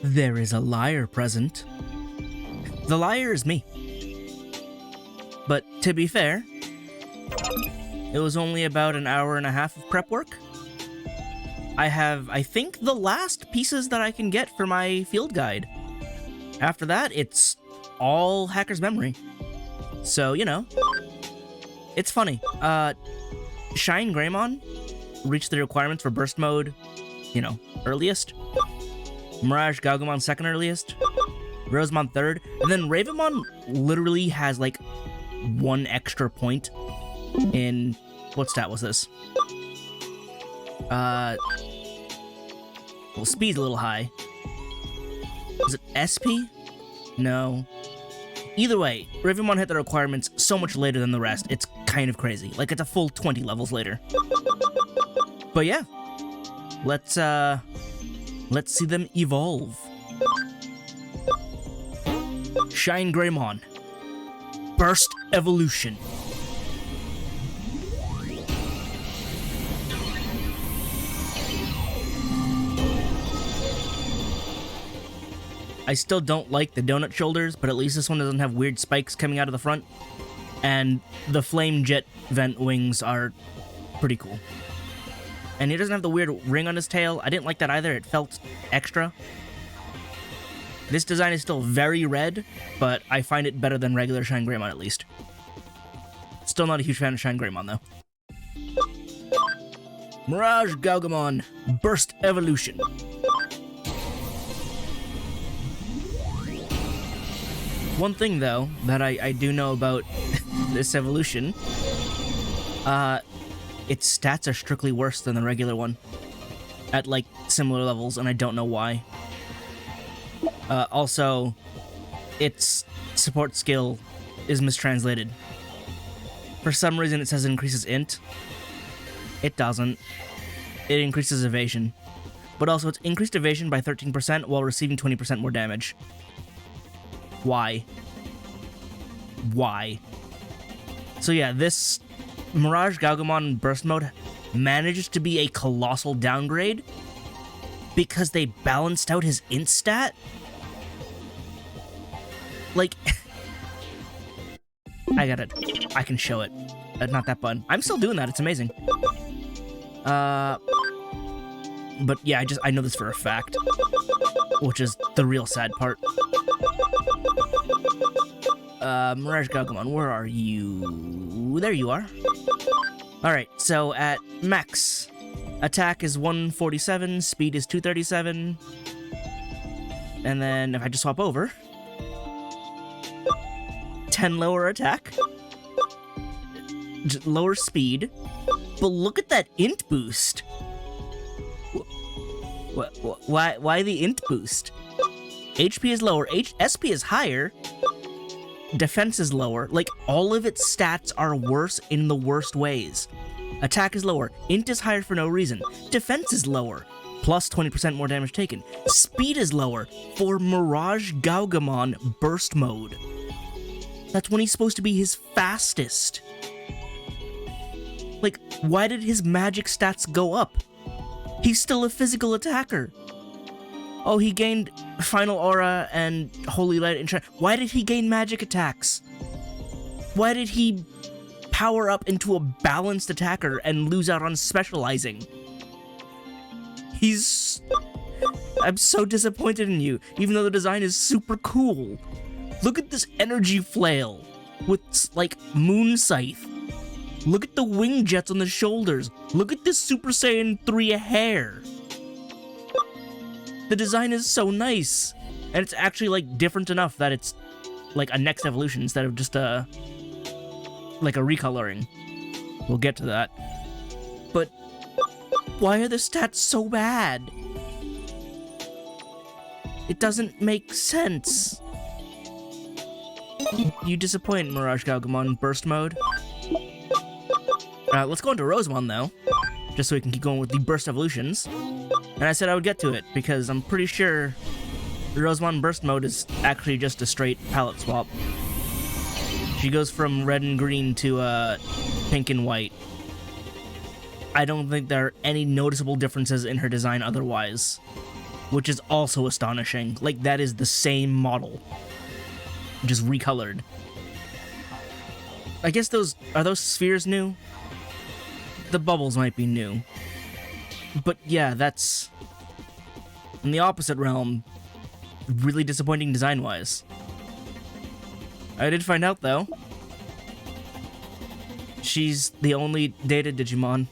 There is a liar present. The liar is me. But to be fair, it was only about an hour and a half of prep work. I have, I think, the last pieces that I can get for my field guide. After that, it's all Hacker's Memory. So, you know, it's funny. Shine Greymon reached the requirements for Burst Mode, you know, earliest. Mirage Gaugamon second earliest. Rosemon third. And then Ravamon literally has, like, one extra point in... What stat was this? Well, speed's a little high. Was it SP? No. Either way, Ravamon hit the requirements so much later than the rest, it's kind of crazy. Like, it's a full 20 levels later. But yeah. Let's see them evolve. Shine Greymon. Burst Evolution. I still don't like the donut shoulders, but at least this one doesn't have weird spikes coming out of the front. And the flame jet vent wings are pretty cool. And he doesn't have the weird ring on his tail. I didn't like that either. It felt extra. This design is still very red, but I find it better than regular Shine Greymon at least. Still not a huge fan of Shine Greymon though. Mirage Gaugamon Burst Evolution. One thing, though, that I do know about this evolution, its stats are strictly worse than the regular one at, like, similar levels, and I don't know why. Also, its support skill is mistranslated. For some reason, it says it increases int. It doesn't. It increases evasion. But also, it's increased evasion by 13% while receiving 20% more damage. Why? Why? So yeah, this Mirage Gaugamon Burst Mode managed to be a colossal downgrade because they balanced out his int stat? Like... I can show it. Not that button. I'm still doing that, it's amazing. But yeah, I know this for a fact. Which is the real sad part. Mirage Gaugamon, where are you? There you are. Alright, so at max, attack is 147, speed is 237. And then if I just swap over, 10 lower attack, lower speed, but look at that int boost. Why the int boost? HP is lower, SP is higher, defense is lower. Like, all of its stats are worse in the worst ways. Attack is lower, int is higher for no reason, defense is lower, plus 20% more damage taken. Speed is lower for Mirage Gaugamon Burst Mode. That's when he's supposed to be his fastest. Like, why did his magic stats go up? He's still a physical attacker. Oh, he gained Final Aura and Holy Light and Shine. Why did he gain magic attacks? Why did he power up into a balanced attacker and lose out on specializing? I'm so disappointed in you, even though the design is super cool. Look at this energy flail with, like, Moon Scythe. Look at the wing jets on the shoulders. Look at this Super Saiyan 3 hair. The design is so nice. And it's actually, like, different enough that it's, like, a next evolution instead of just like a recoloring. We'll get to that. But why are the stats so bad? It doesn't make sense. You disappoint, Mirage Gaugamon Burst Mode. Let's go into Rosemon, though, just so we can keep going with the Burst Evolutions. And I said I would get to it, because I'm pretty sure Rosemon Burst Mode is actually just a straight palette swap. She goes from red and green to pink and white. I don't think there are any noticeable differences in her design otherwise. which is also astonishing. Like, that is the same model, just recolored. I guess are those spheres new? The bubbles might be new. But yeah, that's, in the opposite realm, really disappointing design-wise. I did find out, though, she's the only data Digimon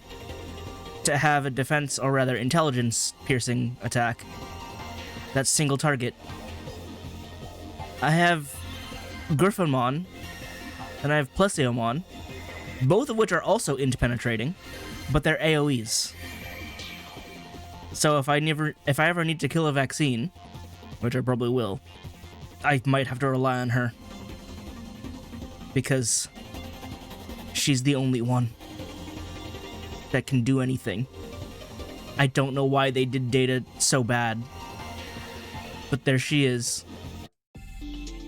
to have a defense, or rather intelligence-piercing attack that's single target. I have Griffonmon, and I have Plesiommon, both of which are also int-penetrating, but they're AoEs. So if I ever need to kill a vaccine, which I probably will, I might have to rely on her. Because she's the only one that can do anything. I don't know why they did Data so bad, but there she is.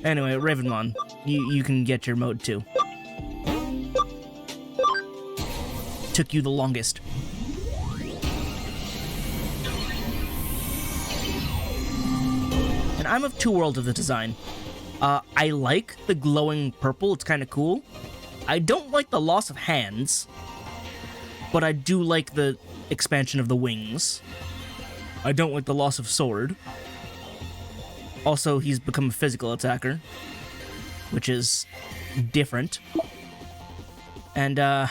Anyway, Ravenmon, you can get your mode too. Took you the longest. And I'm of two worlds of the design. I like the glowing purple, it's kind of cool. I don't like the loss of hands, but I do like the expansion of the wings. I don't like the loss of sword. Also, he's become a physical attacker, which is different. And,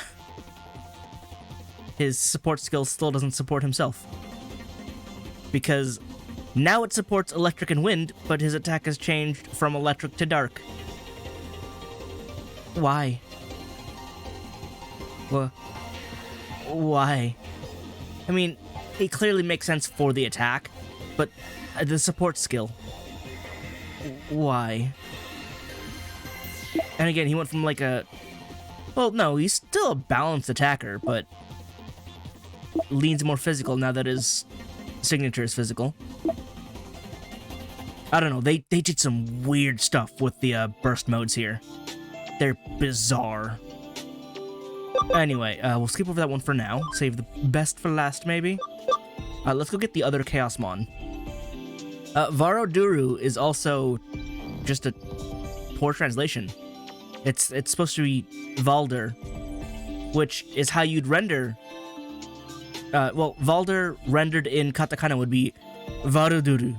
his support skill still doesn't support himself. Because now it supports electric and wind, but his attack has changed from electric to dark. Why? Why? I mean, it clearly makes sense for the attack, but the support skill. Why? And again, he went from like a... Well, no, he's still a balanced attacker, but leans more physical now that his signature is physical. I don't know, they did some weird stuff with the burst modes here. They're bizarre. Anyway, we'll skip over that one for now. Save the best for last, maybe? Let's go get the other Chaosmon. Varoduru is also just a poor translation. It's supposed to be Valder, which is how you'd render... well, Valder rendered in katakana would be Varoduru,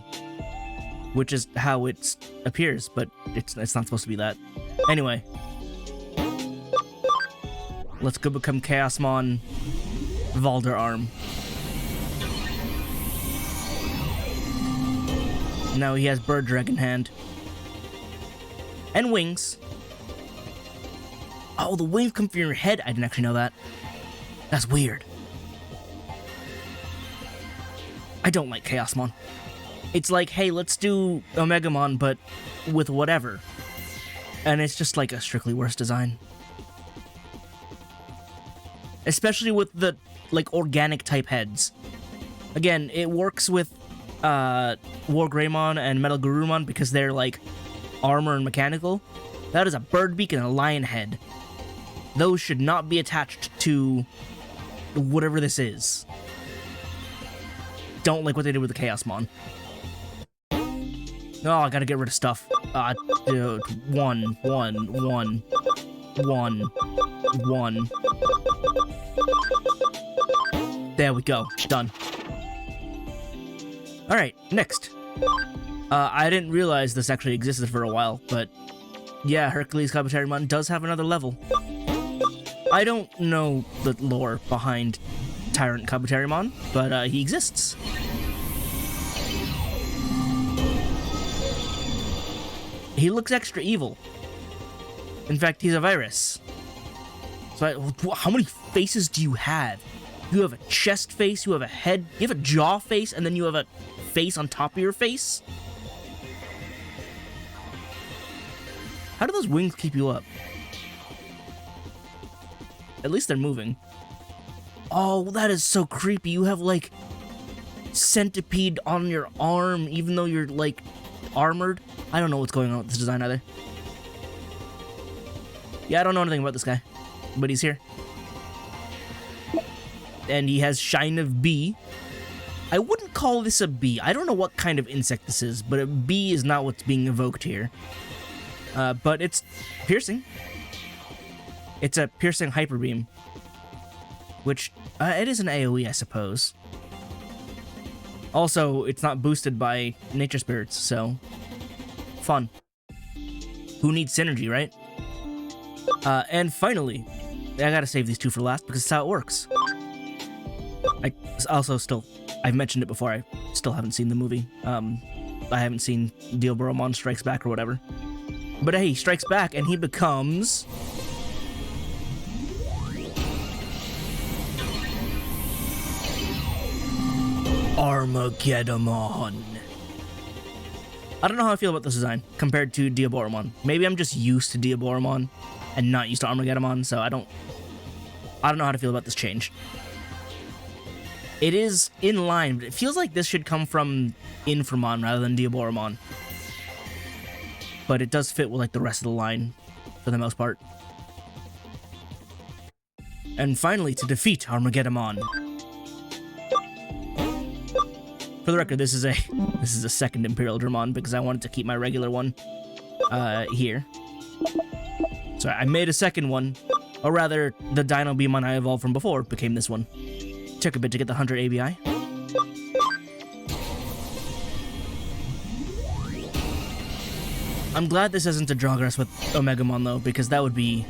which is how it appears, but it's not supposed to be that. Anyway. Let's go become Chaosmon Valder Arm. Now he has Bird Dragon Hand. And wings. Oh, the wings come from your head. I didn't actually know that. That's weird. I don't like Chaosmon. It's like, hey, let's do Omegamon, but with whatever. And it's just like a strictly worse design. Especially with the, like, organic type heads. Again, it works with War Greymon and Metal Garurumon because they're, like, armor and mechanical. That is a bird beak and a lion head. Those should not be attached to whatever this is. Don't like what they did with the Chaosmon. Oh, I gotta get rid of stuff. One. There we go. Done. Alright, next. I didn't realize this actually existed for a while, but yeah, Hercules Kabuterimon does have another level. I don't know the lore behind Tyrant Kabuterimon, but he exists. He looks extra evil. In fact, he's a virus. So how many faces do you have? You have a chest face, you have a head, you have a jaw face, and then you have a face on top of your face? How do those wings keep you up? At least they're moving. Oh, that is so creepy. You have, like, centipede on your arm, even though you're, like, armored. I don't know what's going on with this design either. Yeah, I don't know anything about this guy, but he's here. And he has Shine of B. I wouldn't call this a bee. I don't know what kind of insect this is, but a bee is not what's being evoked here. But it's piercing. It's a piercing hyper beam, which it is an AoE, I suppose. Also, it's not boosted by nature spirits, so fun. Who needs synergy, right? And finally, I gotta save these two for last because it's how it works. I've mentioned it before, I still haven't seen the movie. I haven't seen DOVA-SYNDROME Strikes Back or whatever. But hey, he strikes back and he becomes... Armageddon. I don't know how I feel about this design compared to DOVA-SYNDROME. Maybe I'm just used to DOVA-SYNDROME and not used to Armageddon, so I don't know how to feel about this change. It is in line, but it feels like this should come from Inframon rather than DOVA-SYNDROME. But it does fit with like the rest of the line for the most part. And finally, to defeat Armageddon. For the record, this is a second Imperial Dramon because I wanted to keep my regular one here. So I made a second one, or rather, the Dino Beamon I evolved from before became this one. Took a bit to get the 100 ABI. I'm glad this isn't a Drogoras with Omegamon though, because that'd be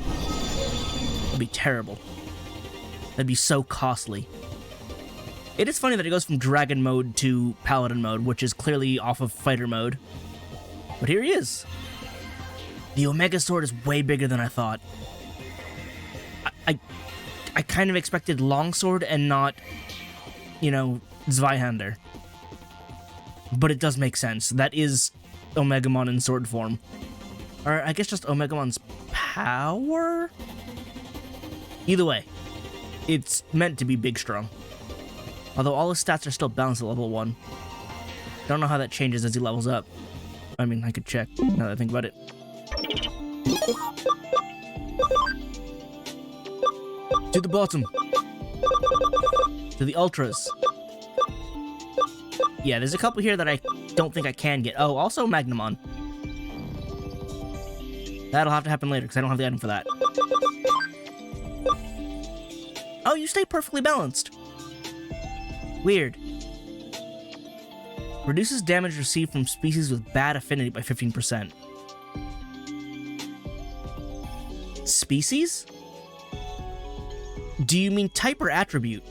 terrible. That'd be so costly. It is funny that it goes from Dragon mode to Paladin mode, which is clearly off of Fighter mode. But here he is. The Omega Sword is way bigger than I thought. I kind of expected Longsword and not, you know, Zweihander. But it does make sense. That is Omegamon in sword form. Or I guess just Omegamon's power? Either way, it's meant to be big strong. Although all his stats are still balanced at level 1. Don't know how that changes as he levels up. I mean, I could check now that I think about it. To the bottom. To the Ultras. Yeah, there's a couple here that I don't think I can get. Oh, also Magnamon. That'll have to happen later, because I don't have the item for that. Oh, you stay perfectly balanced. Weird. Reduces damage received from species with bad affinity by 15%. Species? Do you mean type or attribute?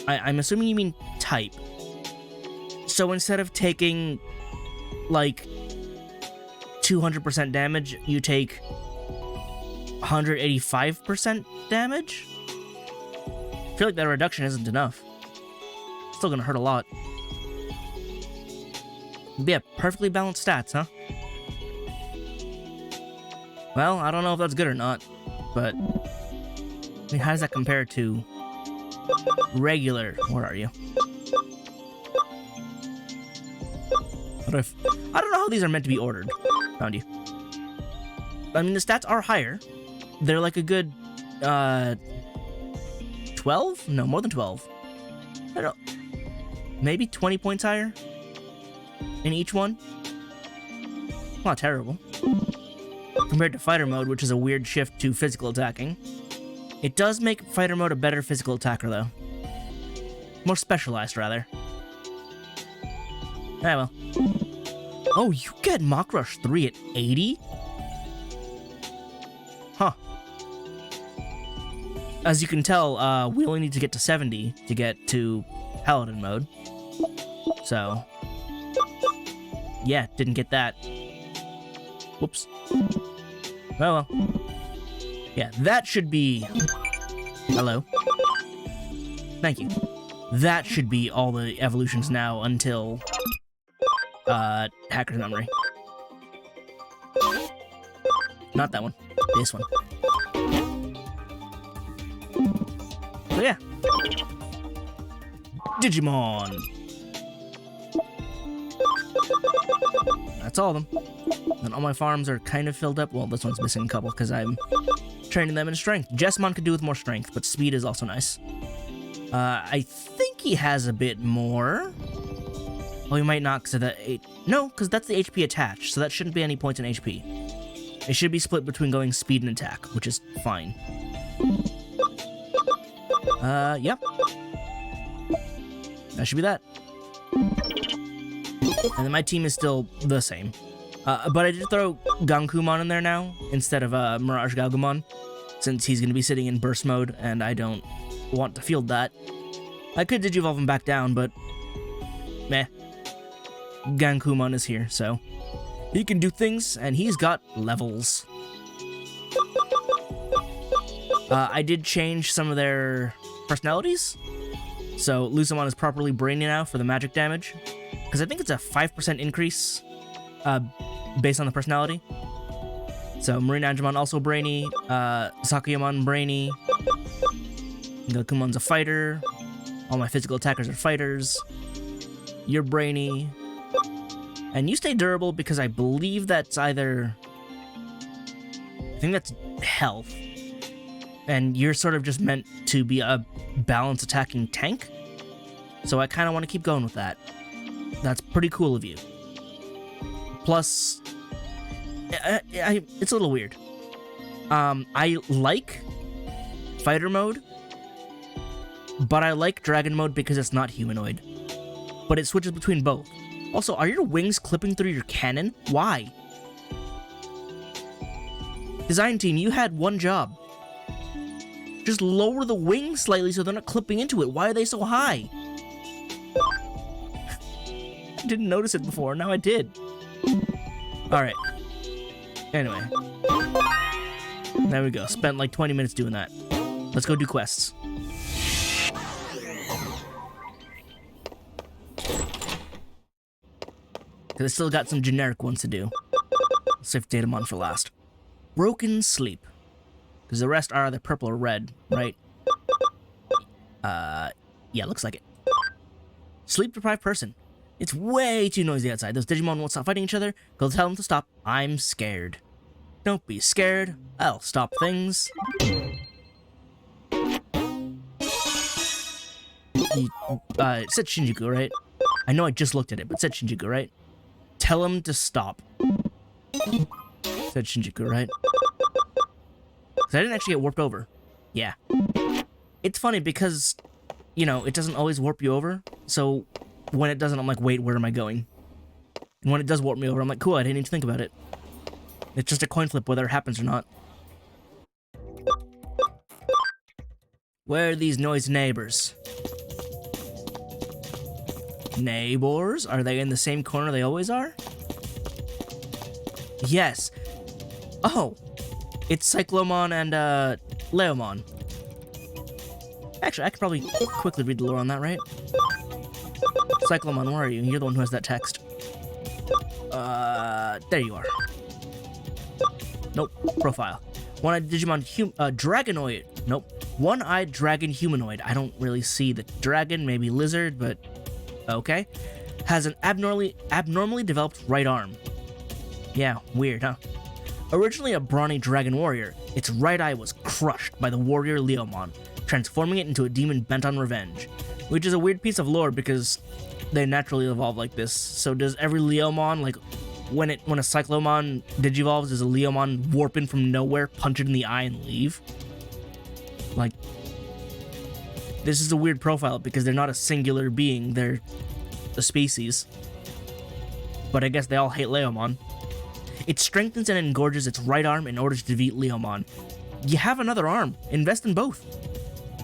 I'm assuming you mean type. So instead of taking, like, 200% damage, you take 185% damage? I feel like that reduction isn't enough. Still gonna hurt a lot. Yeah, perfectly balanced stats, huh? Well, I don't know if that's good or not, but... I mean, how does that compare to... regular... Where are you? I don't know how these are meant to be ordered. Found you. I mean, the stats are higher. They're like a good... 12? No, more than 12. I don't... Maybe 20 points higher? In each one? Not terrible. Compared to Fighter mode, which is a weird shift to physical attacking. It does make Fighter mode a better physical attacker, though. More specialized, rather. Ah, well. Oh, you get Mach Rush 3 at 80? Huh. As you can tell, we only need to get to 70 to get to Paladin mode. So... yeah, didn't get that. Whoops. Oh well. Yeah, that should be... hello. Thank you. That should be all the evolutions now until... Hacker's Memory. Not that one. This one. So yeah. Digimon! That's all of them. And all my farms are kind of filled up. Well, this one's missing a couple because I'm training them in strength. Jessmon could do with more strength, but speed is also nice. I think he has a bit more. Oh, he might not, because of the... No, because that's the HP attached, so that shouldn't be any points in HP. It should be split between going speed and attack, which is fine. Yep. That should be that. And then my team is still the same. But I did throw Gankumon in there now, instead of Mirage Galgumon, since he's going to be sitting in burst mode, and I don't want to field that. I could Digivolve him back down, but... meh. Gankumon is here, so... he can do things, and he's got levels. I did change some of their personalities. So Lucamon is properly brainy now for the magic damage. Because I think it's a 5% increase based on the personality. So Marine Angemon also brainy. Sakuyamon brainy. Gakumon's a fighter. All my physical attackers are fighters. You're brainy. And you stay durable because I believe that's either... I think that's health. And you're sort of just meant to be a balance attacking tank. So I kind of want to keep going with that. That's pretty cool of you. Plus, it's a little weird. I like fighter mode, but I like dragon mode because it's not humanoid. But it switches between both. Also, are your wings clipping through your cannon? Why? Design team, you had one job. Just lower the wings slightly so they're not clipping into it. Why are they so high? I didn't notice it before, now I did. Alright. Anyway. There we go. Spent like 20 minutes doing that. Let's go do quests. Because I still got some generic ones to do. Save Datamon for last. Broken Sleep. Because the rest are either purple or red, right? Yeah, looks like it. Sleep-deprived person. It's way too noisy outside. Those Digimon won't stop fighting each other. Go tell them to stop. I'm scared. Don't be scared. I'll stop things. It said Shinjuku, right? I know I just looked at it, but it said Shinjuku, right? Tell him to stop. Said Shinjuku, right? Because I didn't actually get warped over. Yeah. It's funny because, you know, it doesn't always warp you over. So when it doesn't, I'm like, wait, where am I going? And when it does warp me over, I'm like, cool, I didn't even think about it. It's just a coin flip whether it happens or not. Where are these noisy neighbors? Neighbors? Are they in the same corner they always are? Yes. Oh. It's Cyclomon and, Leomon. Actually, I could probably quickly read the lore on that, right? Cyclomon, where are you? You're the one who has that text. There you are. Nope. Profile. One-eyed Digimon Dragonoid. Nope. One-eyed dragon humanoid. I don't really see the dragon, maybe lizard, but okay. Has an abnormally developed right arm. Yeah, weird, huh? Originally a brawny dragon warrior, its right eye was crushed by the warrior Leomon, transforming it into a demon bent on revenge. Which is a weird piece of lore because they naturally evolve like this. So does every Leomon, like, when a Cyclomon digivolves, does a Leomon warp in from nowhere, punch it in the eye, and leave? Like, this is a weird profile because they're not a singular being, they're a species. But I guess they all hate Leomon. It strengthens and engorges its right arm in order to defeat Leomon. You have another arm, invest in both.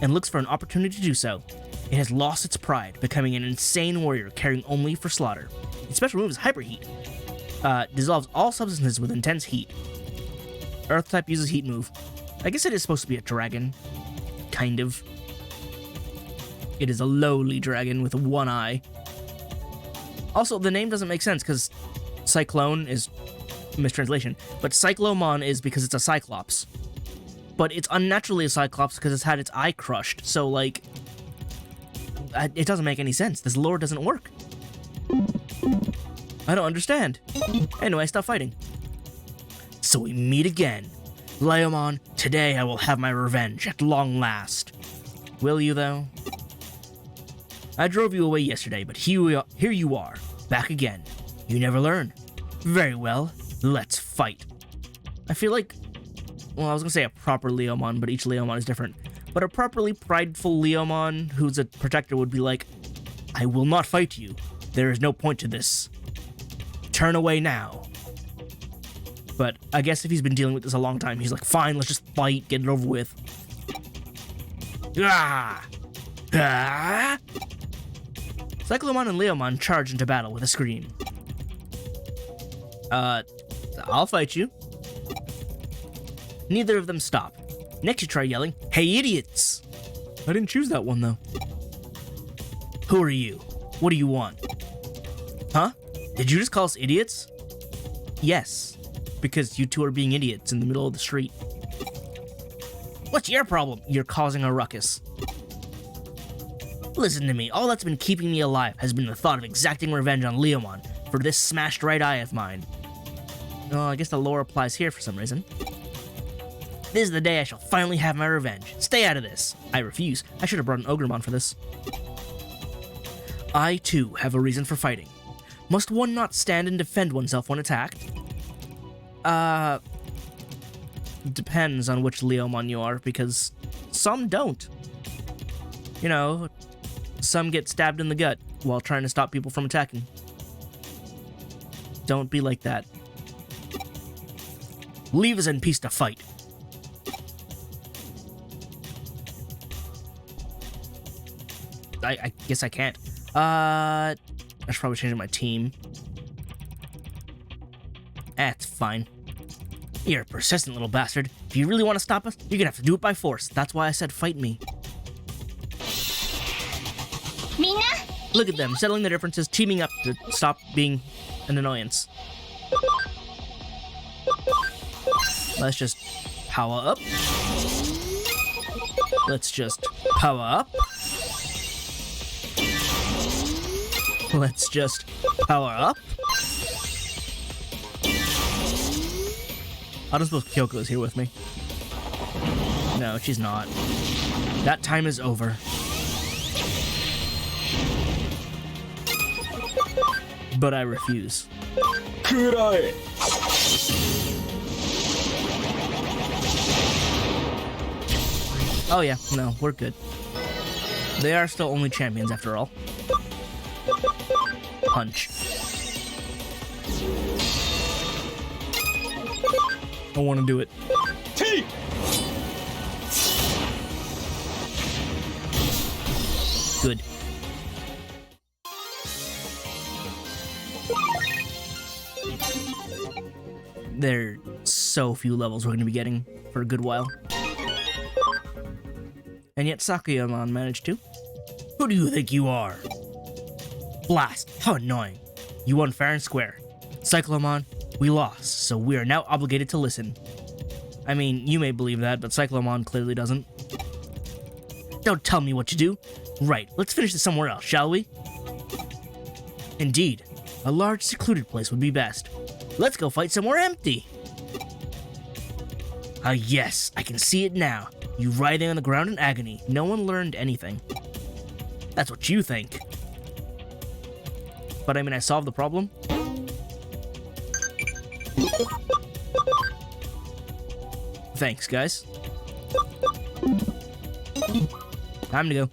And looks for an opportunity to do so. It has lost its pride, becoming an insane warrior caring only for slaughter. Its special move is Hyper Heat. Dissolves all substances with intense heat. Earth type uses heat move. I guess it is supposed to be a dragon. Kind of. It is a lowly dragon with one eye. Also, the name doesn't make sense because Cyclone is mistranslation, but Cyclomon is because it's a Cyclops. But it's unnaturally a Cyclops because it's had its eye crushed, so like, it doesn't make any sense. This lore doesn't work. I don't understand. Anyway, stop fighting. So we meet again. Leomon, today I will have my revenge at long last. Will you, though? I drove you away yesterday, but here you are, back again. You never learn. Very well, let's fight. I feel like, well, I was gonna say a proper Leomon, but each Leomon is different. But a properly prideful Leomon who's a protector would be like, I will not fight you. There is no point to this. Turn away now. But I guess if he's been dealing with this a long time, he's like, fine, let's just fight, get it over with. Ah! Ah! Cyclomon and Leomon charge into battle with a scream. I'll fight you. Neither of them stop. Next you try yelling, hey idiots! I didn't choose that one though. Who are you? What do you want? Huh? Did you just call us idiots? Yes, because you two are being idiots in the middle of the street. What's your problem? You're causing a ruckus. Listen to me, all that's been keeping me alive has been the thought of exacting revenge on Leomon for this smashed right eye of mine. Oh, I guess the lore applies here for some reason. This is the day I shall finally have my revenge. Stay out of this. I refuse. I should have brought an Ogremon for this. I, too, have a reason for fighting. Must one not stand and defend oneself when attacked? Depends on which Leomon you are, because some don't. You know, some get stabbed in the gut while trying to stop people from attacking. Don't be like that. Leave us in peace to fight. I guess I can't. I should probably change my team. That's fine. You're a persistent little bastard. If you really want to stop us, you're gonna have to do it by force. That's why I said fight me. Mina? Look at them, settling their differences, teaming up to stop being an annoyance. Let's just power up. Let's just power up. Let's just power up. I don't suppose Kyoko's here with me. No, she's not. That time is over. But I refuse. Kurai! Oh yeah, no, we're good. They are still only champions after all. Punch. I want to do it. T! Good. There are so few levels we're going to be getting for a good while. And yet Sakuyamon managed to. Who do you think you are? Blast! How annoying. You won fair and square. Cyclomon, we lost, so we are now obligated to listen. I mean, you may believe that, but Cyclomon clearly doesn't. Don't tell me what to do. Right, let's finish this somewhere else, shall we? Indeed. A large, secluded place would be best. Let's go fight somewhere empty. Ah, yes, I can see it now. You writhing on the ground in agony. No one learned anything. That's what you think. But I mean, I solved the problem. Thanks, guys. Time to go.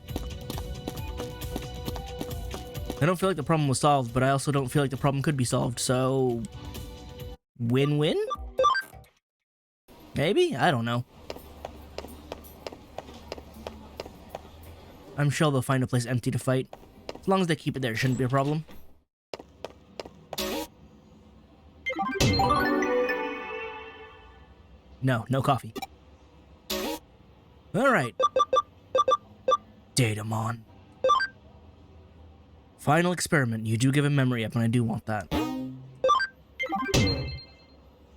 I don't feel like the problem was solved, but I also don't feel like the problem could be solved, so... Win-win? Maybe? I don't know. I'm sure they'll find a place empty to fight. As long as they keep it there, it shouldn't be a problem. No, no coffee. Alright. Datamon. Final experiment. You do give a memory up, and I do want that.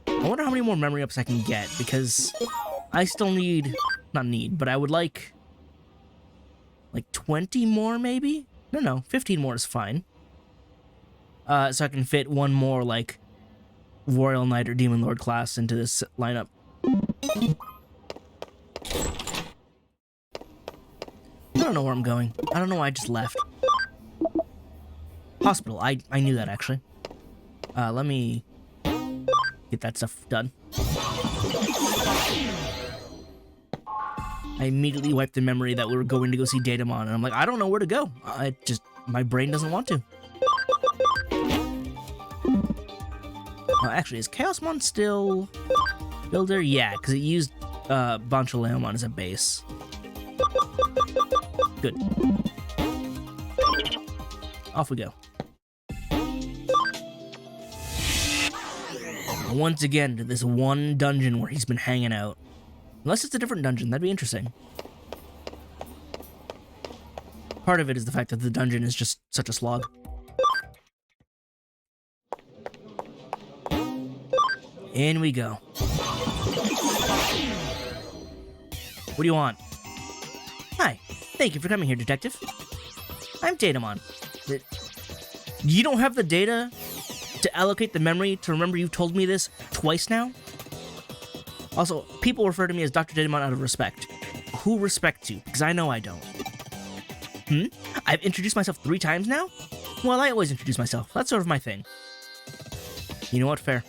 I wonder how many more memory ups I can get, because I still need... Not need, but I would like 20 more, maybe? No, 15 more is fine. So I can fit one more, Royal Knight or Demon Lord class into this lineup. I don't know where I'm going. I don't know why I just left. Hospital. I knew that, actually. Let me get that stuff done. I immediately wiped the memory that we were going to go see Digimon, and I'm like, I don't know where to go. My brain doesn't want to. Actually, is Chaosmon still Builder? Yeah, because it used Bonchaleomon as a base. Good. Off we go. Once again to this one dungeon where he's been hanging out. Unless it's a different dungeon, that'd be interesting. Part of it is the fact that the dungeon is just such a slog. In we go. What do you want? Hi, thank you for coming here, Detective. I'm Datamon. You don't have the data to allocate the memory to remember you've told me this twice now? Also, people refer to me as Dr. Digimon out of respect. Who respects you? Because I know I don't. I've introduced myself 3 times now? Well, I always introduce myself. That's sort of my thing. You know what? Fair.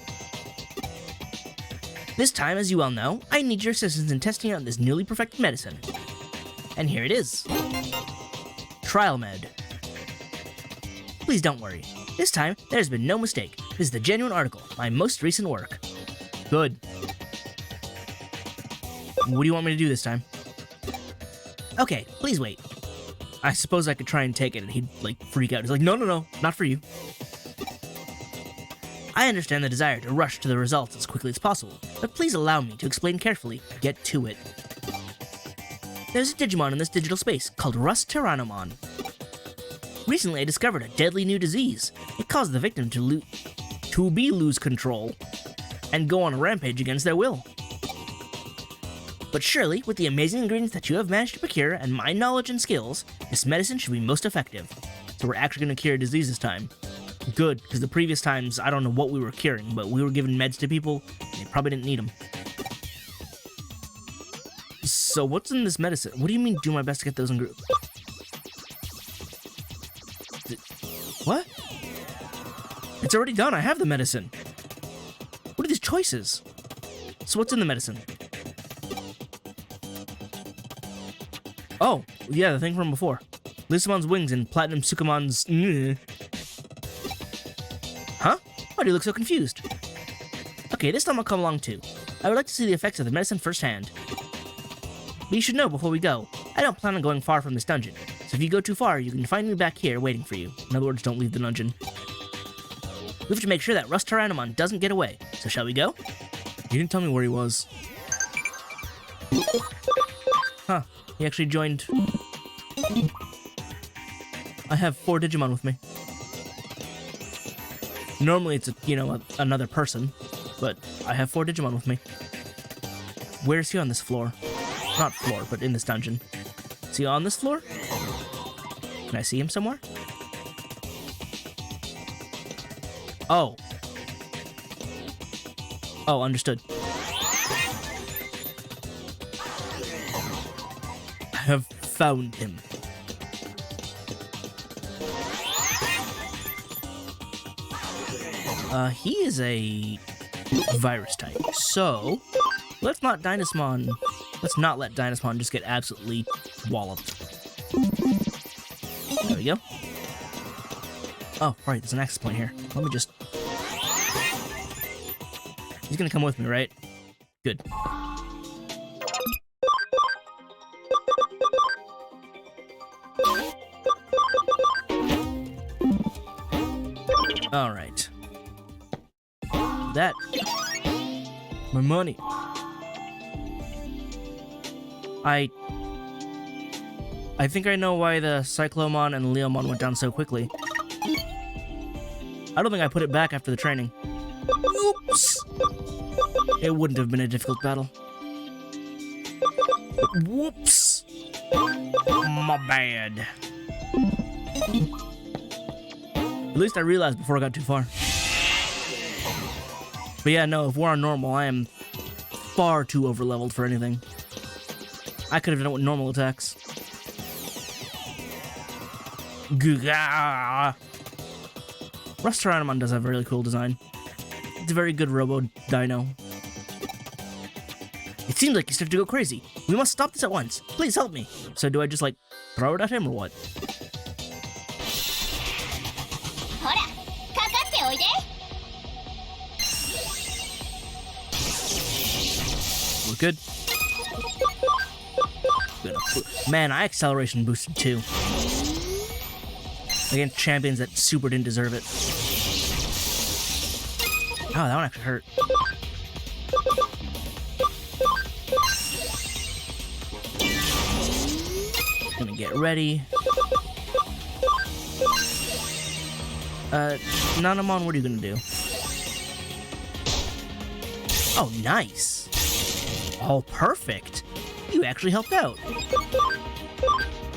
This time, as you well know, I need your assistance in testing out this newly perfected medicine. And here it is. Trial Med. Please don't worry. This time, there's been no mistake. This is the genuine article, my most recent work. Good. What do you want me to do this time? Okay, please wait. I suppose I could try and take it and he'd, freak out. He's like, no, not for you. I understand the desire to rush to the results as quickly as possible, but please allow me to explain carefully. Get to it. There's a Digimon in this digital space called Rust Tyrannomon. Recently, I discovered a deadly new disease. It caused the victim to lose control and go on a rampage against their will. But surely, with the amazing ingredients that you have managed to procure and my knowledge and skills, this medicine should be most effective. So we're actually going to cure a disease this time. Good, because the previous times, I don't know what we were curing, but we were giving meds to people, and they probably didn't need them. So what's in this medicine? What do you mean do my best to get those ingredients? What? It's already done, I have the medicine. What are these choices? So what's in the medicine? Oh, yeah, the thing from before. Lysamon's wings and Platinum Sukumon's... Huh? Why do you look so confused? Okay, this time I'll come along too. I would like to see the effects of the medicine firsthand. But you should know before we go, I don't plan on going far from this dungeon. So if you go too far, you can find me back here waiting for you. In other words, don't leave the dungeon. We have to make sure that Rust Tyrannomon doesn't get away. So shall we go? You didn't tell me where he was. Huh. He actually joined. I have 4 Digimon with me. Normally it's, another person, but I have 4 Digimon with me. Where is he on this floor? Not floor, but in this dungeon. Is he on this floor? Can I see him somewhere? Oh. Oh, understood. I have found him. He is a virus type, so let's not let Dynasmon just get absolutely walloped. There we go. Oh, right, there's an access point here. Let me just... He's gonna come with me, right? Good. Alright. That. My money. I think I know why the Cyclomon and Leomon went down so quickly. I don't think I put it back after the training. Oops! It wouldn't have been a difficult battle. Whoops! My bad. At least I realized before I got too far. But yeah, no, if we're on normal, I am far too overleveled for anything. I could have done it with normal attacks. Rustaurantamon does have a really cool design. It's a very good robo-dino. It seems like he's starting to go crazy. We must stop this at once. Please help me. So do I just, like, throw it at him or what? We're good. Man, I acceleration boosted too. Against champions that super didn't deserve it. Oh, that one actually hurt. Gonna get ready. Nanamon, what are you gonna do? Oh, nice. Oh, perfect. You actually helped out.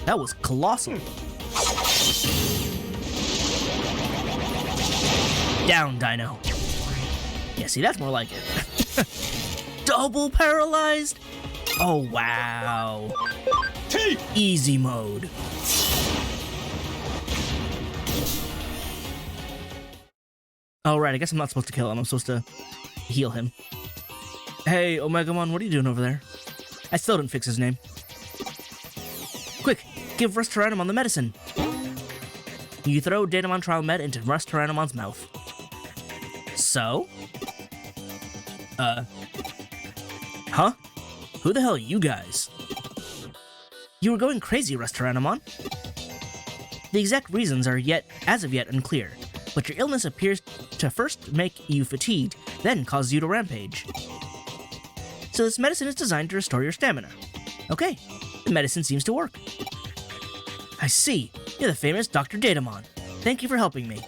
That was colossal. Down, Dino. Yeah, see, that's more like it. Double paralyzed? Oh, wow. Easy mode. Oh, right, I guess I'm not supposed to kill him. I'm supposed to heal him. Hey, Omegamon, what are you doing over there? I still didn't fix his name. Quick, give Rustaurantamon the medicine. You throw Datamon Trial Med into Rustaurantamon's mouth. So? Huh? Who the hell are you guys? You were going crazy, Rustaurantamon. The exact reasons are as of yet unclear, but your illness appears to first make you fatigued, then cause you to rampage. So this medicine is designed to restore your stamina. Okay, the medicine seems to work. I see. You're the famous Dr. Datamon. Thank you for helping me.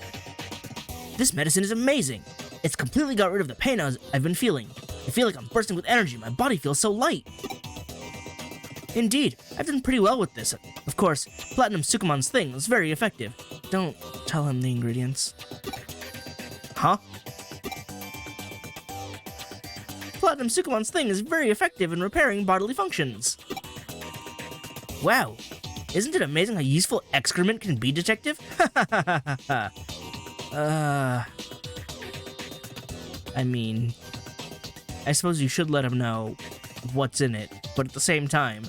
This medicine is amazing. It's completely got rid of the pain I've been feeling. I feel like I'm bursting with energy. My body feels so light. Indeed, I've done pretty well with this. Of course, Platinum Sukumon's thing was very effective. Don't tell him the ingredients. Huh? Platinum Sukumon's thing is very effective in repairing bodily functions. Wow. Isn't it amazing how useful excrement can be, Detective? I mean, I suppose you should let him know what's in it, but at the same time,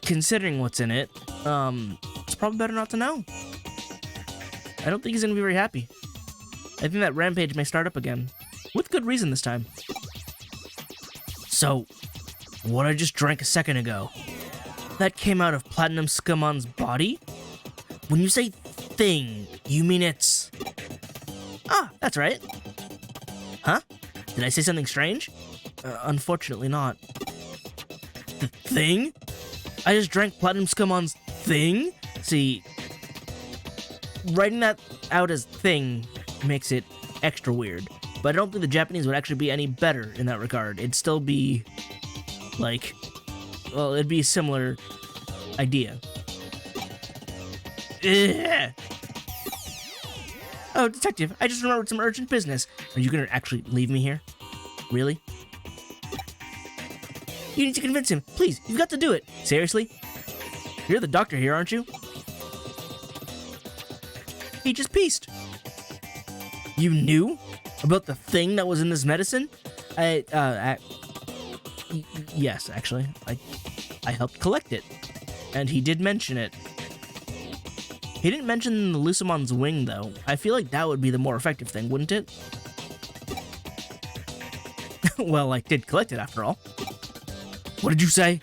considering what's in it, it's probably better not to know. I don't think he's gonna be very happy. I think that rampage may start up again, with good reason this time. So, what I just drank a second ago, that came out of Platinum Sukumon's body? When you say thing, you mean it's... Ah, that's right. Huh? Did I say something strange? Unfortunately not. The thing? I just drank Platinum Sukumon's thing? See, writing that out as thing makes it extra weird. But I don't think the Japanese would actually be any better in that regard. It'd still be, like, well, it'd be a similar idea. Ugh. Oh, Detective, I just remembered some urgent business. Are you gonna actually leave me here? Really? You need to convince him. Please, you've got to do it. Seriously? You're the doctor here, aren't you? He just pieced. You knew about the thing that was in this medicine? Yes, actually. I helped collect it. And he did mention it. He didn't mention the Lucimon's wing, though. I feel like that would be the more effective thing, wouldn't it? Well, I did collect it, after all. What did you say?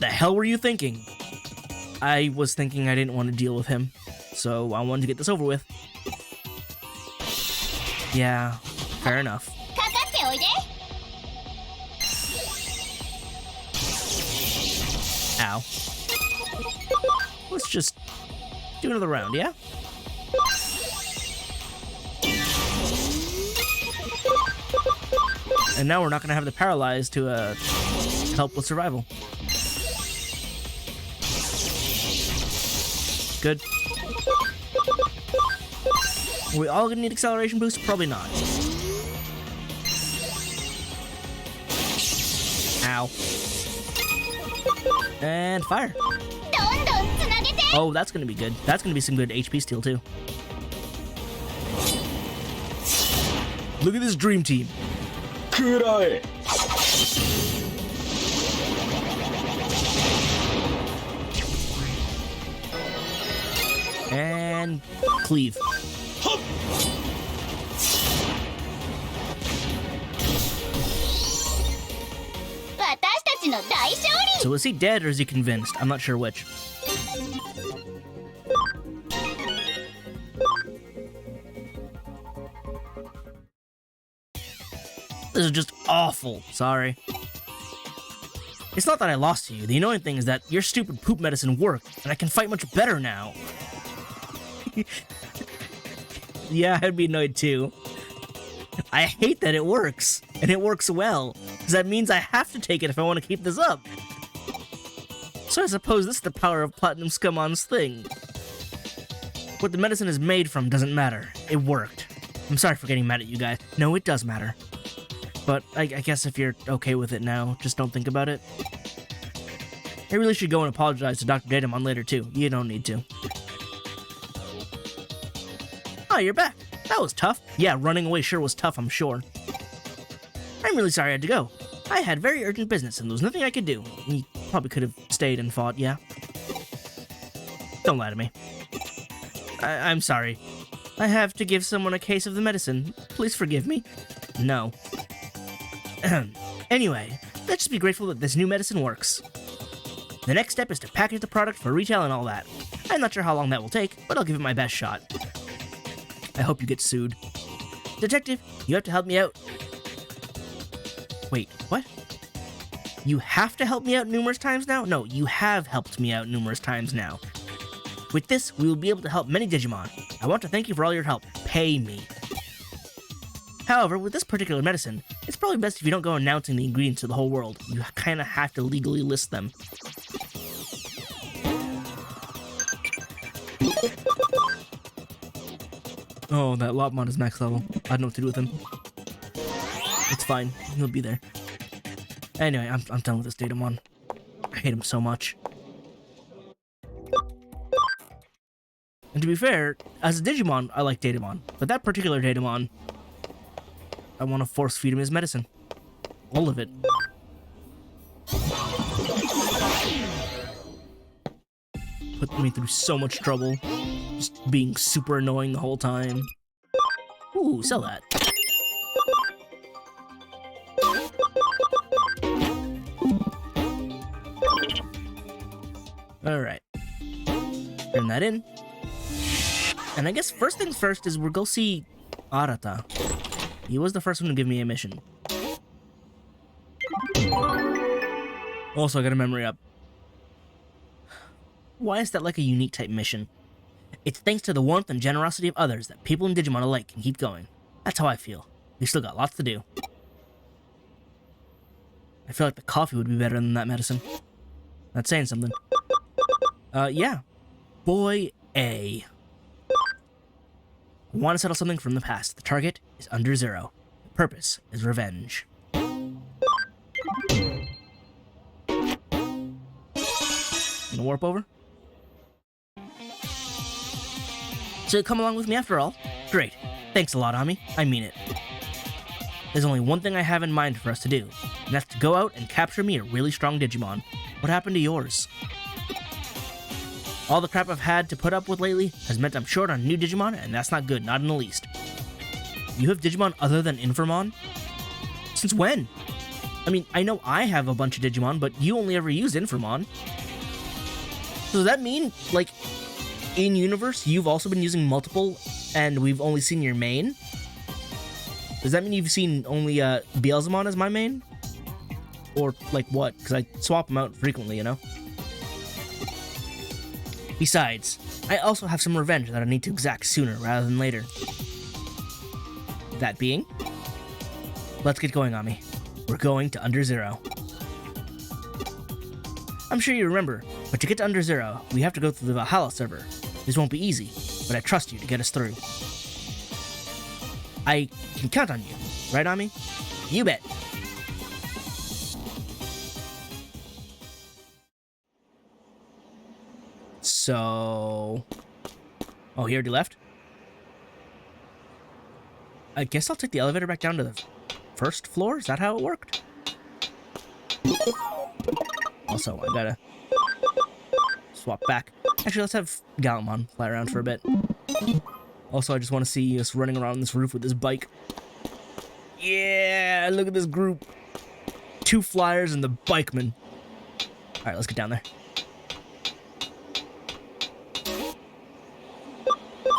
The hell were you thinking? I was thinking I didn't want to deal with him, so I wanted to get this over with. Yeah, fair enough. Ow. Let's just do another round, yeah? And now we're not going to have the paralyzed to help with survival. Good. Are we all going to need acceleration boost? Probably not. Ow. And fire. Oh, that's going to be good. That's going to be some good HP steal, too. Look at this dream team. 食らえ And cleave. はっ So is he dead or is he convinced? I'm not sure which. This is just awful. Sorry. It's not that I lost to you. The annoying thing is that your stupid poop medicine worked, and I can fight much better now. Yeah, I'd be annoyed too. I hate that it works, and it works well, because that means I have to take it if I want to keep this up. So I suppose this is the power of Platinum Scummon's thing. What the medicine is made from doesn't matter. It worked. I'm sorry for getting mad at you guys. No, it does matter. But I guess if you're okay with it now, just don't think about it. I really should go and apologize to Dr. Digimon later too. You don't need to. Oh, you're back. That was tough. Yeah, running away sure was tough, I'm sure. I'm really sorry I had to go. I had very urgent business and there was nothing I could do. You probably could have stayed and fought, yeah? Don't lie to me. I'm sorry. I have to give someone a case of the medicine. Please forgive me. No. Anyway, let's just be grateful that this new medicine works. The next step is to package the product for retail and all that. I'm not sure how long that will take, but I'll give it my best shot. I hope you get sued. Detective, you have to help me out. Wait, what? You have to help me out numerous times now? No, you have helped me out numerous times now. With this, we will be able to help many Digimon. I want to thank you for all your help. Pay me. However, with this particular medicine, it's probably best if you don't go announcing the ingredients to the whole world. You kinda have to legally list them. Oh, that Lopmon is max level. I don't know what to do with him. It's fine. He'll be there. Anyway, I'm done with this Digimon. I hate him so much. And to be fair, as a Digimon, I like Digimon. But that particular Digimon, I want to force feed him his medicine. All of it. Put me through so much trouble. Just being super annoying the whole time. Ooh, sell that. Alright. Turn that in. And I guess first things first is we'll go see Arata. He was the first one to give me a mission. Also, I got a memory up. Why is that like a unique type mission? It's thanks to the warmth and generosity of others that people in Digimon alike can keep going. That's how I feel. We still got lots to do. I feel like the coffee would be better than that medicine. That's saying something. Yeah. Boy A. I want to settle something from the past. The target is under 0. The purpose is revenge. Gonna warp over? So come along with me after all? Great. Thanks a lot, Ami. I mean it. There's only one thing I have in mind for us to do, and that's to go out and capture me a really strong Digimon. What happened to yours? All the crap I've had to put up with lately has meant I'm short on new Digimon, and that's not good, not in the least. You have Digimon other than Infamon? Since when? I mean, I know I have a bunch of Digimon, but you only ever used Infamon. So does that mean, like, in universe, you've also been using multiple, and we've only seen your main? Does that mean you've seen only Beelzemon as my main? Or, like, what? Because I swap them out frequently, you know? Besides, I also have some revenge that I need to exact sooner rather than later. That being, let's get going, Ami. We're going to Under 0. I'm sure you remember, but to get to Under 0, we have to go through the Valhalla server. This won't be easy, but I trust you to get us through. I can count on you, right, Ami? You bet. So... Oh, he already left? I guess I'll take the elevator back down to the first floor. Is that how it worked? Also, I gotta swap back. Actually, let's have Gallimon fly around for a bit. Also, I just want to see us running around this roof with this bike. Yeah, look at this group. 2 flyers and the bikeman. Alright, let's get down there.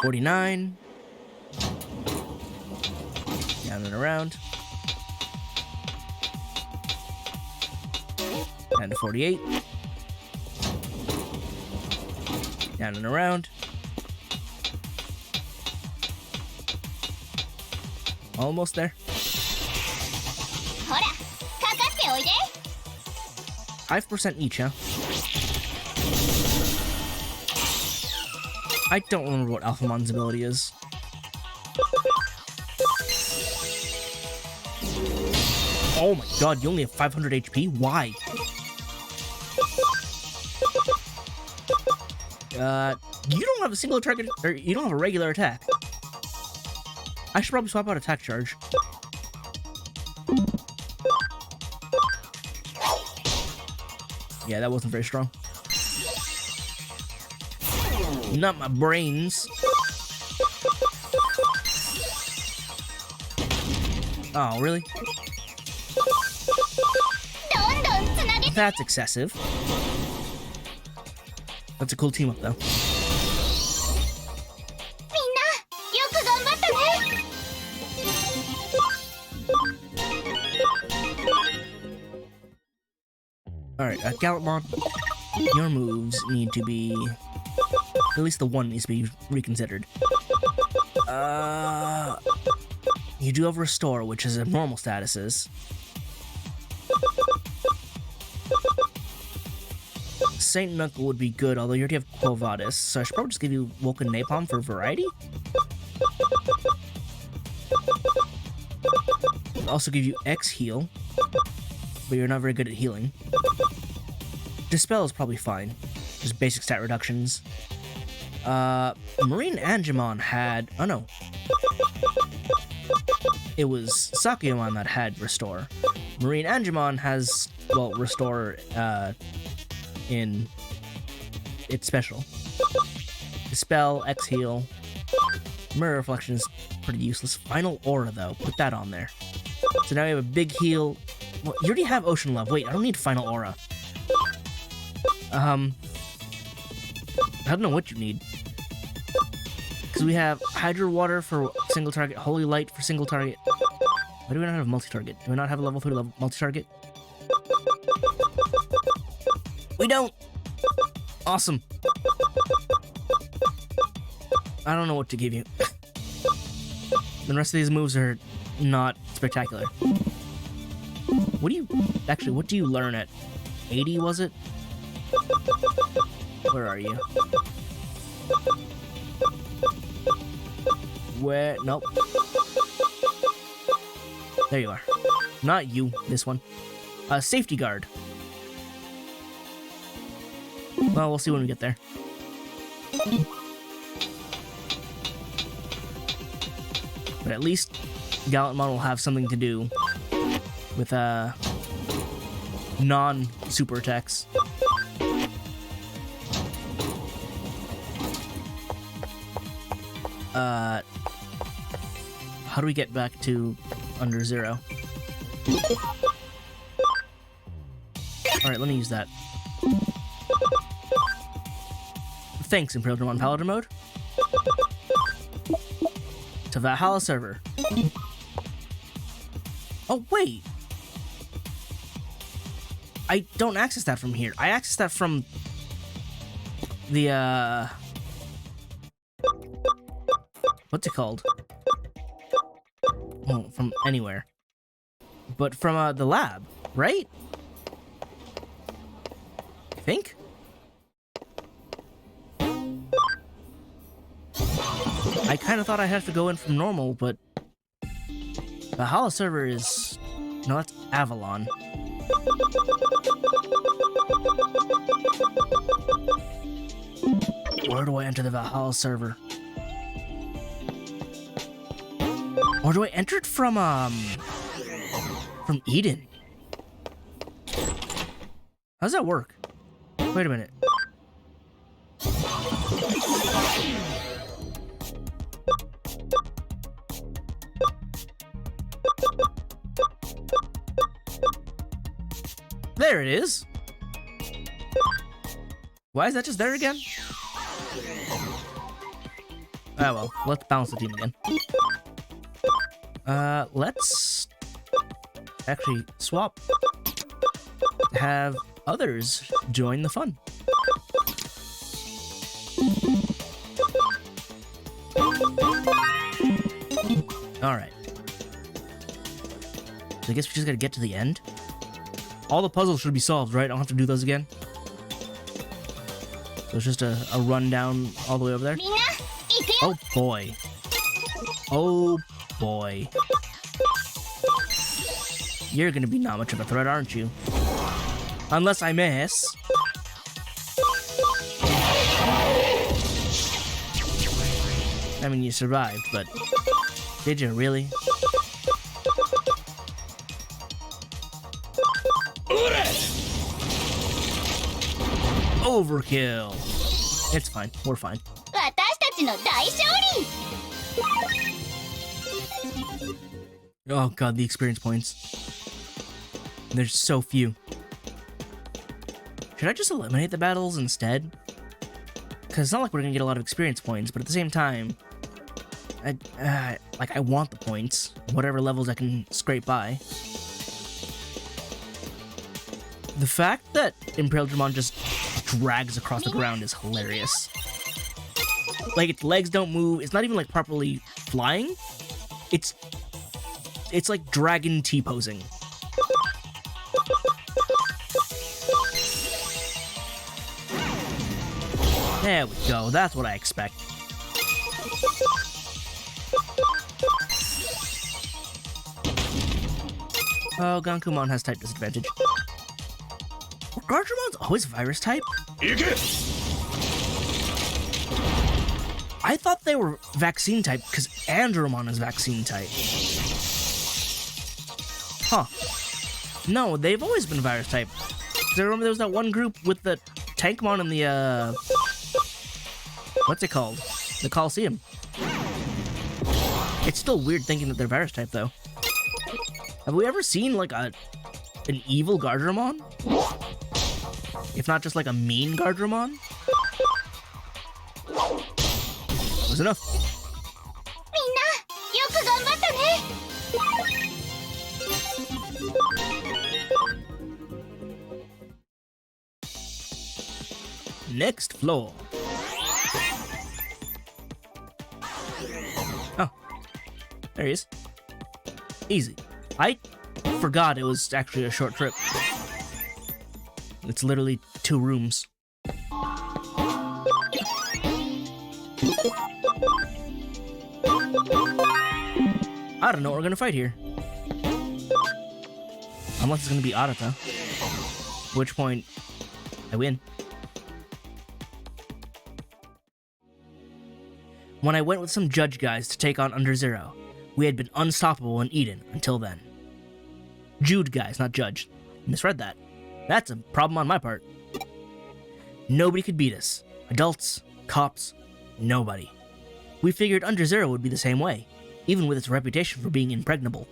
49. Down and around. Down to 48. Down and around. Almost there. 5% each, huh? I don't remember what Alphamon's ability is. Oh my god, you only have 500 HP? Why? You don't have a single target, or you don't have a regular attack. I should probably swap out attack charge. Yeah, that wasn't very strong. Not my brains. Oh, really? That's excessive. That's a cool team up, though. Alright, Gallimon, your moves need to be... At least the one needs to be reconsidered. You do have Restore, which is a normal statuses. Saint Knuckle would be good, although you already have Quo Vadis, so I should probably just give you Vulcan Napalm for variety. I'll also give you X Heal, but you're not very good at healing. Dispel is probably fine, just basic stat reductions. Marine Angemon had... Oh no. It was Sakuyamon that had Restore. Marine Angemon has, well, Restore, in its special. Dispel, X Heal. Mirror Reflection is pretty useless. Final Aura, though. Put that on there. So now we have a big heal. Well, you already have Ocean Love. Wait, I don't need Final Aura. I don't know what you need. Because we have Hydro Water for single target, Holy Light for single target. Why do we not have multi-target? Do we not have a level 3 level multi-target? We don't! Awesome. I don't know what to give you. The rest of these moves are not spectacular. What do you... Actually, what do you learn at 80, was it? Where are you? Where? Nope. There you are. Not you, this one. Safety Guard. Well, we'll see when we get there. But at least Gallimon will have something to do with non-super attacks. How do we get back to under 0? Alright, let me use that. Thanks, Imperial Digimon Paladin mode. To Valhalla server. Oh, wait! I don't access that from here. I access that from the, what's it called? Oh, from anywhere. But from, the lab, right? I think? I kind of thought I had to go in from normal, but Valhalla server is... No, that's Avalon. Where do I enter the Valhalla server? Oh Or do I enter it from Eden? How does that work? Wait a minute. There it is. Why is that just there again? Ah, well, let's balance the team again. Let's actually swap to have others join the fun. Alright. So I guess we just gotta get to the end. All the puzzles should be solved, right? I don't have to do those again. So it's just a run down all the way over there. Oh boy. Oh boy. You're gonna be not much of a threat, aren't you? Unless I miss. I mean, you survived, but did you really? Overkill. It's fine. We're fine. Oh god, the experience points. There's so few. Should I just eliminate the battles instead? Because it's not like we're gonna get a lot of experience points, but at the same time, I want the points. Whatever levels I can scrape by. The fact that Imperial Digimon just drags across the ground is hilarious. Like, its legs don't move. It's not even, like, properly flying. It's like dragon T-posing. There we go. That's what I expect. Oh, Gankumon has type disadvantage. Were Garderomon's always virus type? I thought they were vaccine type because Andromon is vaccine type. Huh. No, they've always been virus type. Because I remember there was that one group with the Tankmon and the, what's it called? The Coliseum. It's still weird thinking that they're virus type, though. Have we ever seen, like, an evil Garderoman? If not just, like, a mean Garderoman? Was enough. Next floor. Oh, there he is. Easy. I forgot it was actually a short trip. It's literally 2 rooms. I don't know what we're gonna fight here. Unless it's gonna be Arata. At which point, I win. When I went with some judge guys to take on Under Zero, we had been unstoppable in Eden until then. Jude guys, not judge. Misread that. That's a problem on my part. Nobody could beat us. Adults, cops, nobody. We figured Under Zero would be the same way, even with its reputation for being impregnable.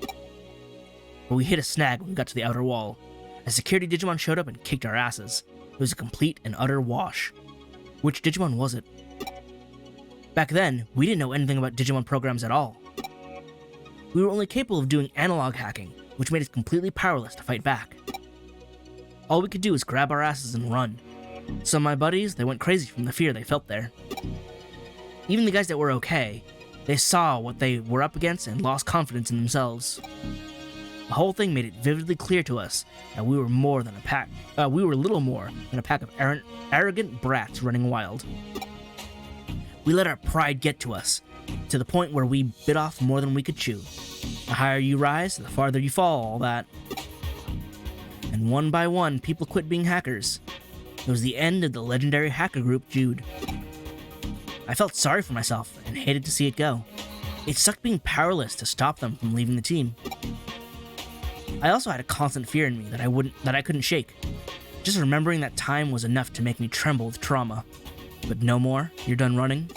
But we hit a snag when we got to the outer wall. A security Digimon showed up and kicked our asses. It was a complete and utter wash. Which Digimon was it? Back then, we didn't know anything about Digimon programs at all. We were only capable of doing analog hacking, which made us completely powerless to fight back. All we could do was grab our asses and run. Some of my buddies, they went crazy from the fear they felt there. Even the guys that were okay, they saw what they were up against and lost confidence in themselves. The whole thing made it vividly clear to us that we were more than a pack. We were little more than a pack of arrogant brats running wild. We let our pride get to us, to the point where we bit off more than we could chew. The higher you rise, the farther you fall, all that. And one by one, people quit being hackers. It was the end of the legendary hacker group, Jude. I felt sorry for myself and hated to see it go. It sucked being powerless to stop them from leaving the team. I also had a constant fear in me that I couldn't shake. Just remembering that time was enough to make me tremble with trauma. But no more? You're done running?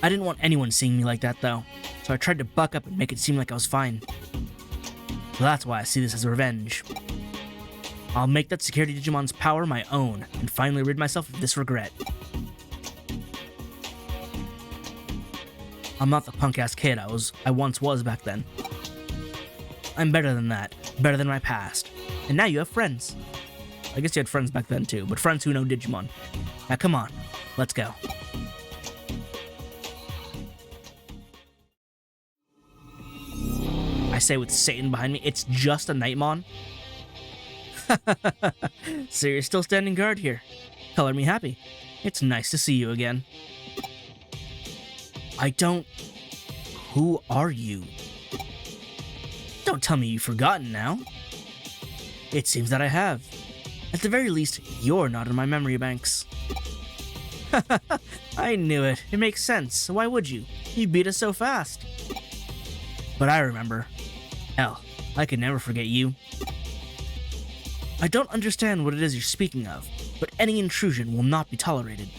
I didn't want anyone seeing me like that though, so I tried to buck up and make it seem like I was fine. So that's why I see this as revenge. I'll make that security Digimon's power my own and finally rid myself of this regret. I'm not the punk-ass kid I once was back then. I'm better than that, better than my past. And now you have friends. I guess you had friends back then too, but friends who know Digimon. Now come on, let's go. I say with Satan behind me, it's just a Nightmon. So you're still standing guard here. Color me happy. It's nice to see you again. Who are you? Don't tell me you've forgotten now. It seems that I have. At the very least, you're not in my memory banks. I knew it. It makes sense. Why would you? You beat us so fast. But I remember. Hell, I could never forget you. I don't understand what it is you're speaking of, but any intrusion will not be tolerated.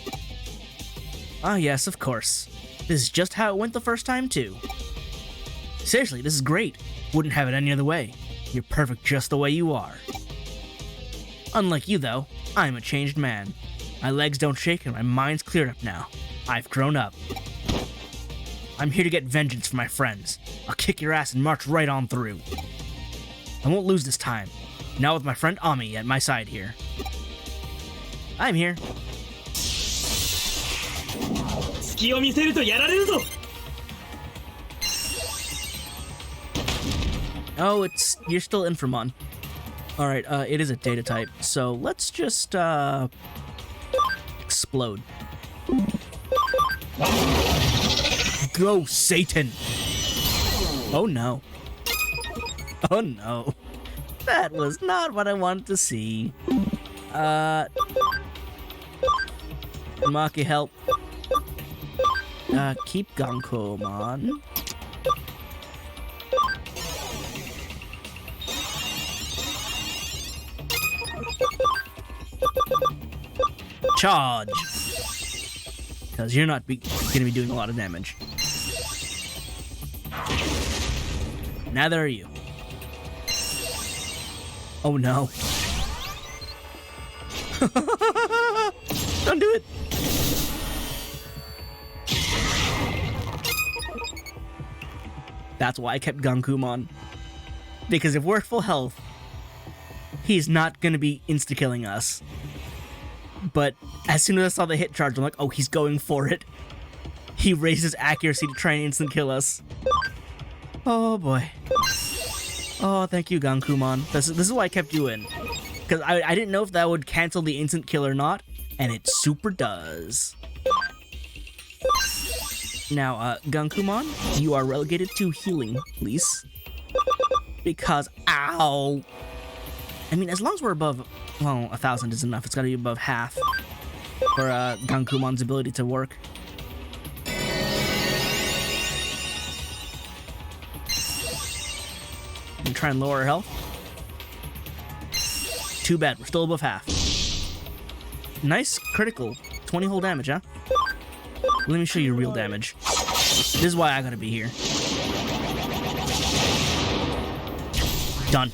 Ah yes, of course. This is just how it went the first time too. Seriously, this is great. Wouldn't have it any other way. You're perfect just the way you are. Unlike you though, I'm a changed man. My legs don't shake and my mind's cleared up now. I've grown up. I'm here to get vengeance for my friends. I'll kick your ass and march right on through. I won't lose this time. Now with my friend Ami at my side here. I'm here. Oh, you're still Inframon. Alright, it is a data type, so let's just, explode. Go, Satan! Oh no. Oh no. That was not what I wanted to see. Maki, help. Keep Gankomon. Charge! Because you're not gonna be doing a lot of damage. Neither are you. Oh no. Don't do it! That's why I kept Gankumon. Because if we're at full health, he's not gonna be insta-killing us. But as soon as I saw the hit charge, I'm like, oh, he's going for it. He raised his accuracy to try and instant kill us. Oh boy. Oh, thank you, Gankumon. This is why I kept you in. Because I didn't know if that would cancel the instant kill or not, and it super does. Now, Gankumon, you are relegated to healing, please. Because, ow! I mean, as long as we're above, well, 1,000 is enough. It's gotta be above half for Gankumon's ability to work. And try and lower our health. Too bad, we're still above half. Nice critical. 20 whole damage, huh? Let me show you real damage. This is why I gotta be here. Done.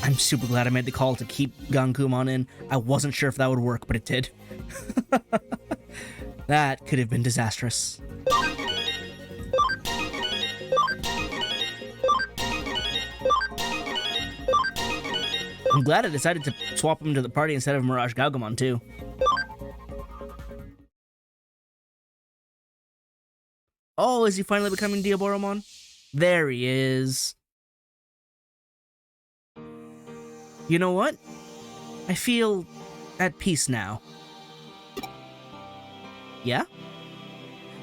I'm super glad I made the call to keep Gankumon in. I wasn't sure if that would work, but it did. That could have been disastrous. I'm glad I decided to swap him to the party instead of Mirage Galgamon, too. Oh, is he finally becoming Diaboromon? There he is. You know what? I feel at peace now. Yeah?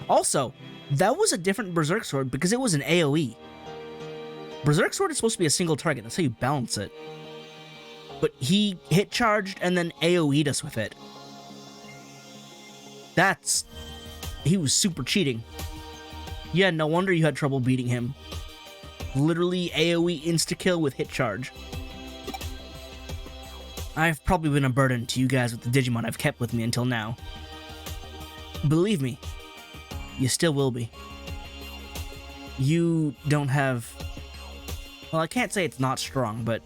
Also, that was a different Berserk Sword because it was an AoE. Berserk Sword is supposed to be a single target. That's how you balance it. But he hit charged and then AoE'd us with it. he was super cheating. Yeah, no wonder you had trouble beating him. Literally AoE insta-kill with hit charge. I've probably been a burden to you guys with the Digimon I've kept with me until now. Believe me, you still will be. You don't have... Well, I can't say it's not strong, but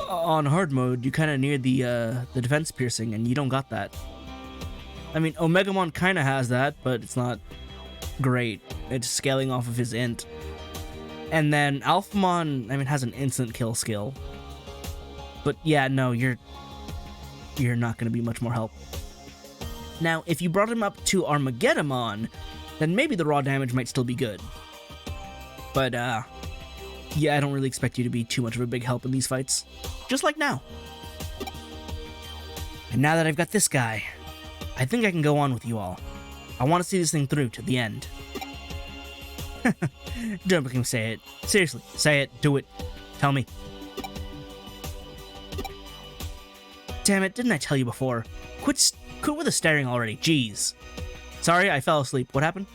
on hard mode, you kind of near the defense piercing, and you don't got that. I mean, Omegamon kind of has that, but it's not great. It's scaling off of his int. And then Alphamon, I mean, has an instant kill skill. But yeah, no, you're not going to be much more help. Now, if you brought him up to Armageddonmon, then maybe the raw damage might still be good. But, yeah, I don't really expect you to be too much of a big help in these fights. Just like now. And now that I've got this guy, I think I can go on with you all. I want to see this thing through to the end. Don't make him say it. Seriously, say it, do it. Tell me. Damn it, didn't I tell you before? Quit with the staring already, jeez. Sorry, I fell asleep. What happened?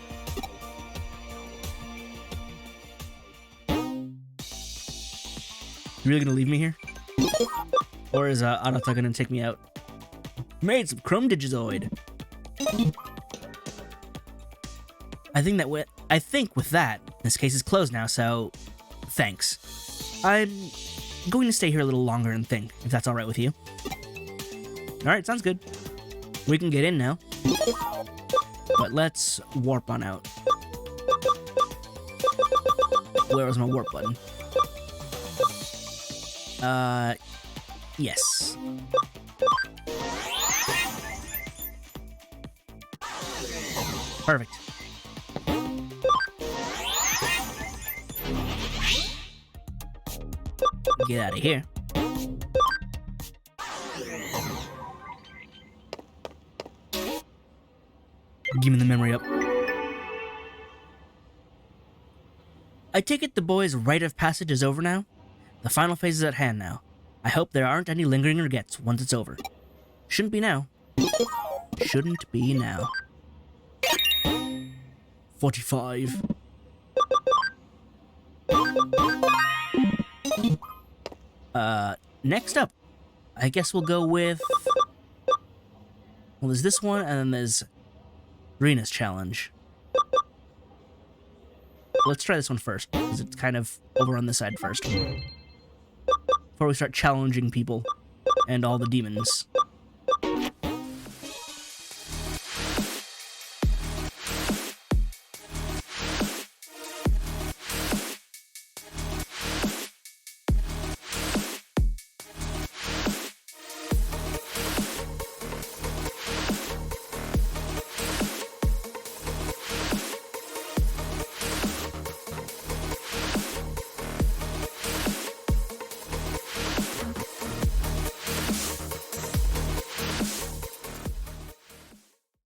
You really gonna leave me here? Or is Arata gonna take me out? Made some Chrome Digizoid. I think with that, this case is closed now, so thanks. I'm going to stay here a little longer and think, if that's alright with you. Alright, sounds good. We can get in now. But let's warp on out. Where was my warp button? Yes. Perfect. Get out of here. Give me the memory up. I take it the boys' rite of passage is over now? The final phase is at hand now. I hope there aren't any lingering regrets once it's over. Shouldn't be now. Shouldn't be now. 45. Next up, I guess we'll go with... Well, there's this one, and then there's Rena's challenge. Let's try this one first, because it's kind of over on this side first. Before we start challenging people and all the demons.